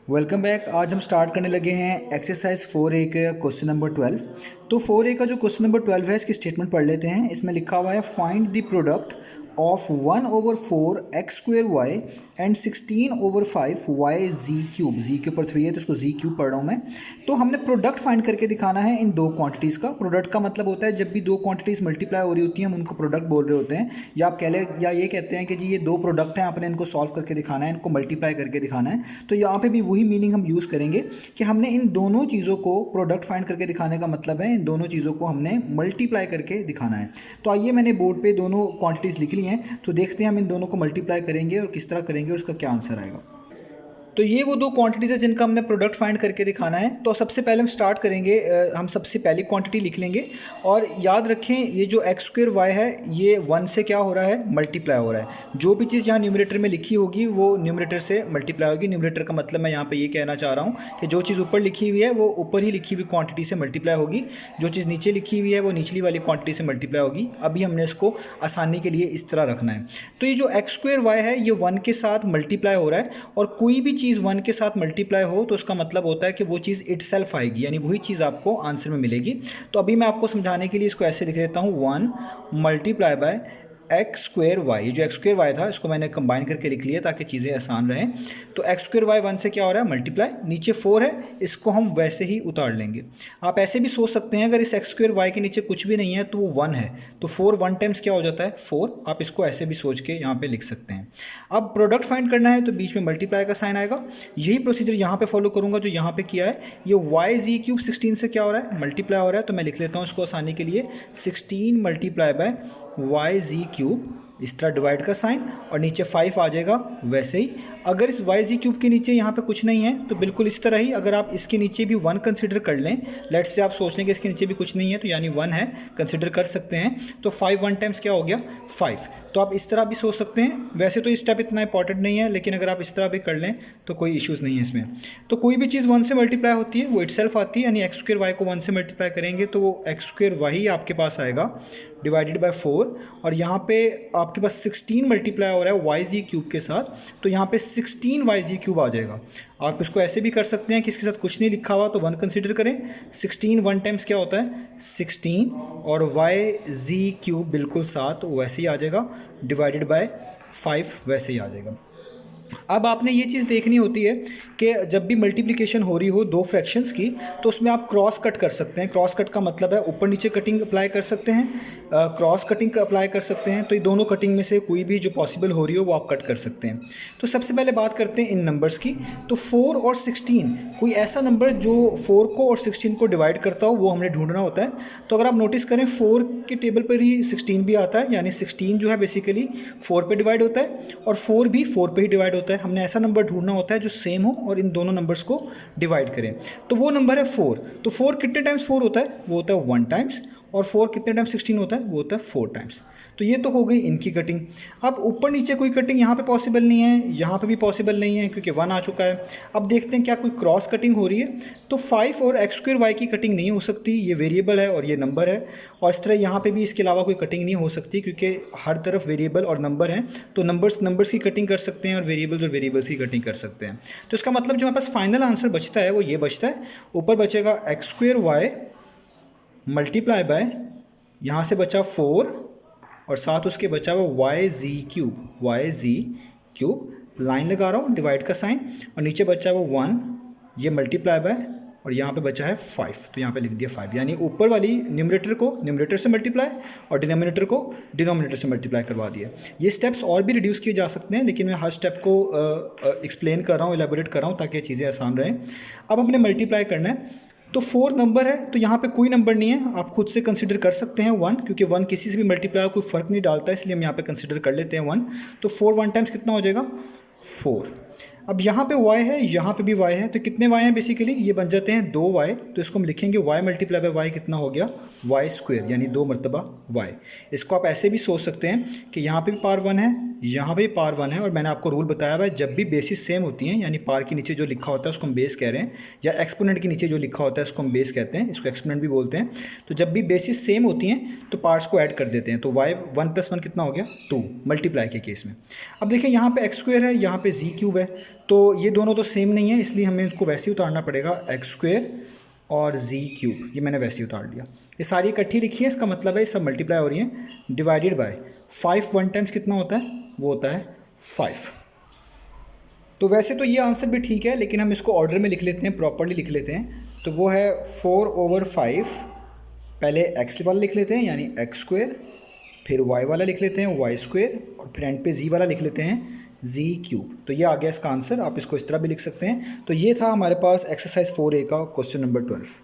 Welcome back. आज हम start करने लगे हैं एक्सरसाइज 4A के क्वेश्चन नंबर 12। तो 4A का जो क्वेश्चन नंबर 12 है इसकी स्टेटमेंट पढ़ लेते हैं। इसमें लिखा हुआ है find the product of 1/4 X square Y and 16/5 Y ji cube. Z के ऊपर 3 है तो इसको जी क्यूब पढ़ रहा हूँ मैं। तो हमने प्रोडक्ट फाइंड करके दिखाना है इन दो क्वांटिटीज़ का। प्रोडक्ट का मतलब होता है जब भी दो क्वांटिटीज़ मल्टीप्लाई हो रही होती हैं हम उनको प्रोडक्ट बोल रहे होते हैं, या आप कह ले या ये कहते हैं कि जी ये दो प्रोडक्ट हैं, आपने इनको सॉल्व करके दिखाना है, इनको मल्टीप्लाई करके दिखाना है। तो यहाँ पे भी वही मीनिंग हम यूज़ करेंगे कि हमने इन दोनों चीज़ों को प्रोडक्ट फाइंड करके दिखाने का मतलब है इन दोनों चीज़ों को हमने मल्टीप्लाई करके दिखाना है। तो आइए मैंने बोर्ड पे दोनों क्वांटिटीज़ लिख ली हैं, तो देखते हैं हम इन दोनों को मल्टीप्लाई करेंगे और किस तरह करेंगे और उसका क्या आंसर आएगा। तो ये वो दो क्वांटिटीज़ है जिनका हमने प्रोडक्ट फाइंड करके दिखाना है। तो सबसे पहले हम स्टार्ट करेंगे, हम सबसे पहली क्वांटिटी लिख लेंगे और याद रखें ये जो एक्स स्क्वेयर वाई है ये 1 से क्या हो रहा है, मल्टीप्लाई हो रहा है। जो भी चीज़ यहाँ न्यूमरेटर में लिखी होगी वो न्यूमरेटर से मल्टीप्लाई होगी। न्यूमरेटर का मतलब मैं यहाँ पे ये कहना चाह रहा हूँ कि जो चीज़ ऊपर लिखी हुई है वो ऊपर ही लिखी हुई क्वांटिटी से मल्टीप्लाई होगी, जो चीज़ नीचे लिखी हुई है वो निचली वाली क्वांटिटी से मल्टीप्लाई होगी। अभी हमने इसको आसानी के लिए इस तरह रखना है। तो ये जो एक्स स्क्वेयर वाई है ये 1 के साथ मल्टीप्लाई हो रहा है, और कोई भी चीज़ 1 के साथ मल्टीप्लाई हो तो उसका मतलब होता है कि वो चीज़ इटसेल्फ आएगी, यानी वही चीज़ आपको आंसर में मिलेगी। तो अभी मैं आपको समझाने के लिए इसको ऐसे लिख देता हूँ, 1 multiply by x square y. ये जो एक्स स्क्वेयर वाई था इसको मैंने कंबाइन करके लिख लिया ताकि चीज़ें आसान रहें। तो एक्स स्क्वेयर वाई 1 से क्या हो रहा है, मल्टीप्लाई, नीचे 4 है इसको हम वैसे ही उतार लेंगे। आप ऐसे भी सोच सकते हैं अगर इस एक्स स्क्वेयर वाई के नीचे कुछ भी नहीं है तो वो 1 है, तो 4 1 टाइम्स क्या हो जाता है, 4। आप इसको ऐसे भी सोच के यहाँ पे लिख सकते हैं। अब प्रोडक्ट फाइंड करना है तो बीच में मल्टीप्लाई का साइन आएगा। यही प्रोसीजर यहाँ पे फॉलो करूँगा जो यहाँ पे किया है। ये वाई जी क्यूब 16 से क्या हो रहा है, मल्टीप्लाई हो रहा है, तो मैं लिख लेता हूँ इसको आसानी के लिए 16 multiply by y ji cube, इस तरह डिवाइड का साइन, और नीचे 5 आ जाएगा वैसे ही। अगर इस वाई जी क्यूब के नीचे यहाँ पे कुछ नहीं है तो बिल्कुल इस तरह ही अगर आप इसके नीचे भी 1 कंसिडर कर लें, लेट्स से आप सोच लें कि इसके नीचे भी कुछ नहीं है तो यानी 1 है, कंसिडर कर सकते हैं, तो 5 1 टाइम्स क्या हो गया, 5। तो आप इस तरह भी सोच सकते हैं। वैसे तो ये स्टेप इतना इंपॉर्टेंट नहीं है, लेकिन अगर आप इस तरह भी कर लें तो कोई इश्यूज़ नहीं है इसमें। तो कोई भी चीज़ 1 से मल्टीप्लाई होती है वो इटसेल्फ आती है, यानी एक्स स्क्वेयर वाई को 1 से मल्टीप्लाई करेंगे तो वो एक्स स्क्वेयर वाई आपके पास आएगा डिवाइडेड बाय 4, और यहाँ पे आपके पास 16 मल्टीप्लाई हो रहा है वाई जी क्यूब के साथ, तो यहाँ पे 16 वाई जी क्यूब आ जाएगा। आप इसको ऐसे भी कर सकते हैं कि इसके साथ कुछ नहीं लिखा हुआ तो 1 कंसिडर करें, 16 1 टाइम्स क्या होता है 16, और वाई जी क्यूब बिल्कुल साथ वैसे ही आ जाएगा, डिवाइडेड बाय 5 वैसे ही आ जाएगा। अब आपने ये चीज़ देखनी होती है कि जब भी मल्टीप्लिकेशन हो रही हो दो फ्रैक्शंस की तो उसमें आप क्रॉस कट कर सकते हैं। क्रॉस कट का मतलब है ऊपर नीचे कटिंग अप्लाई कर सकते हैं, क्रॉस कटिंग अप्लाई कर सकते हैं। तो ये दोनों कटिंग में से कोई भी जो पॉसिबल हो रही हो वो आप कट कर सकते हैं। तो सबसे पहले बात करते हैं इन नंबर्स की। तो 4 और 16, कोई ऐसा नंबर जो 4 को और 16 को डिवाइड करता हो वो हमने ढूंढना होता है। तो अगर आप नोटिस करें 4 के टेबल पर ही 16 भी आता है, यानी 16 जो है बेसिकली 4 पे डिवाइड होता है, और 4 भी 4 पे ही डिवाइड होता है। हमने ऐसा नंबर ढूंढना होता है जो सेम हो और इन दोनों नंबर्स को डिवाइड करें। तो वो नंबर है 4। तो 4 कितने टाइम्स 4 होता है, वो होता है 1 टाइम्स, और 4 कितने टाइम्स 16 होता है, वो होता है 4 टाइम्स। तो ये तो हो गई इनकी कटिंग। अब ऊपर नीचे कोई कटिंग यहाँ पे पॉसिबल नहीं है, यहाँ पे भी पॉसिबल नहीं है क्योंकि 1 आ चुका है। अब देखते हैं क्या कोई क्रॉस कटिंग हो रही है। तो 5 और एक्स स्क्वेयर वाई की कटिंग नहीं हो सकती, ये वेरिएबल है और ये नंबर है, और इस तरह यहाँ पे भी इसके अलावा कोई कटिंग नहीं हो सकती क्योंकि हर तरफ वेरिएबल और नंबर हैं। तो नंबर्स की कटिंग कर सकते हैं और वेरिएबल्स की कटिंग कर सकते हैं। तो इसका मतलब जो हमारे पास फाइनल आंसर बचता है वो ये बचता है, ऊपर बचेगा x square y multiply by, यहाँ से बचा 4 और साथ उसके बचा हुआ वाई जी क्यूब, लाइन लगा रहा हूँ डिवाइड का साइन, और नीचे बचा हुआ 1, ये मल्टीप्लाई बाय, और यहाँ पे बचा है 5, तो यहाँ पे लिख दिया 5। यानी ऊपर वाली न्यूमरेटर को न्यूमरेटर से मल्टीप्लाई और डिनोमिनेटर को डिनोमिनेटर से मल्टीप्लाई करवा दिया। ये स्टेप्स और भी रिड्यूस किए जा सकते हैं, लेकिन मैं हर स्टेप को एक्सप्लेन कर रहा हूँ, एलेबोरेट कर रहा हूँ ताकि चीज़ें आसान रहें। अब हमने मल्टीप्लाई करना है। तो 4 नंबर है तो यहाँ पे कोई नंबर नहीं है, आप खुद से कंसिडर कर सकते हैं 1, क्योंकि 1 किसी से भी मल्टीप्लाई कोई फ़र्क नहीं डालता है, इसलिए हम यहाँ पे कंसिडर कर लेते हैं 1। तो 4 1 टाइम्स कितना हो जाएगा, 4। अब यहाँ पे y है, यहाँ पे भी y है, तो कितने y हैं बेसिकली, ये बन जाते हैं 2y। तो इसको हम लिखेंगे y मल्टीप्लाई बाय y कितना हो गया, y स्क्वेयर, यानी 2 मरतबा y। इसको आप ऐसे भी सोच सकते हैं कि यहाँ पे भी पावर 1 है यहाँ पे पावर 1 है और मैंने आपको रूल बताया हुआ है जब भी बेसिस सेम होती हैं, यानी पावर के नीचे जो लिखा होता है उसको हम बेस कह रहे हैं, या एक्सपोनेंट के नीचे जो लिखा होता है उसको हम बेस कहते हैं, इसको एक्सपोनेंट भी बोलते हैं। तो जब भी बेसिस सेम होती हैं तो पार्ट्स को ऐड कर देते हैं। तो वाई 1 + 1 कितना हो गया 2 मल्टीप्लाई के केस में। अब देखिए यहाँ पे x स्क्वायर है, यहाँ पे z क्यूब है, तो ये दोनों तो सेम नहीं है, इसलिए हमें इसको वैसे ही उतारना पड़ेगा, x स्क्वायर और z क्यूब, ये मैंने वैसे ही उतार लिया। ये सारी इकट्ठी लिखी है, इसका मतलब है ये सब मल्टीप्लाई हो रही हैं, डिवाइडेड बाय 5 1 टाइम्स कितना होता है, वो होता है 5। तो वैसे तो ये आंसर भी ठीक है, लेकिन हम इसको ऑर्डर में लिख लेते हैं, प्रॉपरली लिख लेते हैं। तो वो है 4/5, पहले x वाला लिख लेते हैं यानी x स्क्वायर, फिर y वाला लिख लेते हैं y स्क्वायर, और फिर एंड पे z वाला लिख लेते हैं z क्यूब। तो ये आ गया इसका आंसर। आप इसको इस तरह भी लिख सकते हैं। तो ये था हमारे पास एक्सरसाइज 4A का क्वेश्चन नंबर 12।